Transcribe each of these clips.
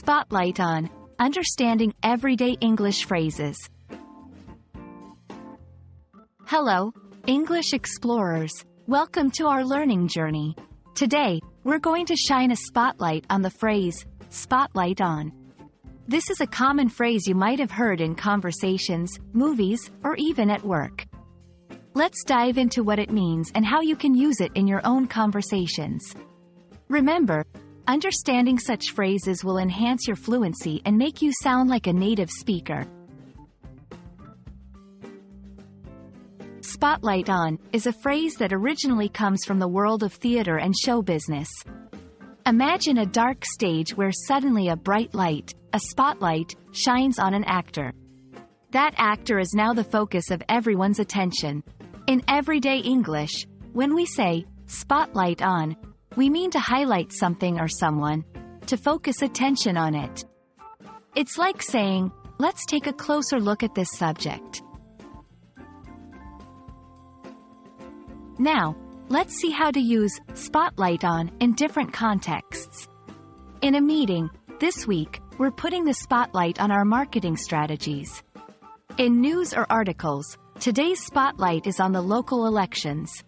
Spotlight on understanding everyday English phrases. Hello, English explorers. Welcome to our learning journey. Today, we're going to shine a spotlight on the phrase, spotlight on. This is a common phrase you might have heard in conversations, movies, or even at work. Let's dive into what it means and how you can use it in your own conversations. Remember, understanding such phrases will enhance your fluency and make you sound like a native speaker. Spotlight on is a phrase that originally comes from the world of theater and show business. Imagine a dark stage where suddenly a bright light, a spotlight, shines on an actor. That actor is now the focus of everyone's attention. In everyday English, when we say, spotlight on, we mean to highlight something or someone, to focus attention on it. It's like saying, let's take a closer look at this subject. Now, let's see how to use spotlight on in different contexts. In a meeting, this week, we're putting the spotlight on our marketing strategies. In news or articles, today's spotlight is on the local elections.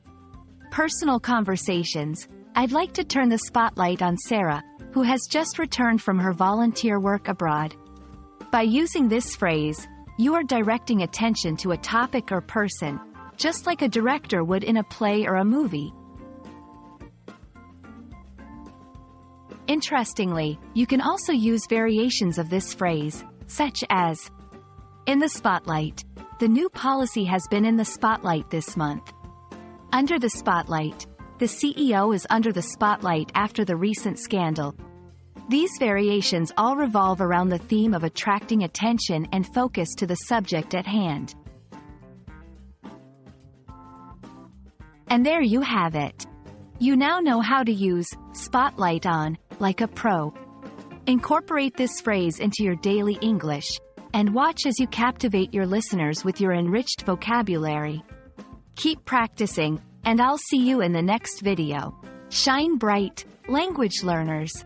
Personal conversations, I'd like to turn the spotlight on Sarah, who has just returned from her volunteer work abroad. By using this phrase, you are directing attention to a topic or person, just like a director would in a play or a movie. Interestingly, you can also use variations of this phrase, such as, in the spotlight. The new policy has been in the spotlight this month. Under the spotlight. The CEO is under the spotlight after the recent scandal. These variations all revolve around the theme of attracting attention and focus to the subject at hand. And there you have it. You now know how to use spotlight on like a pro. Incorporate this phrase into your daily English, and watch as you captivate your listeners with your enriched vocabulary. Keep practicing, and I'll see you in the next video. Shine bright, language learners.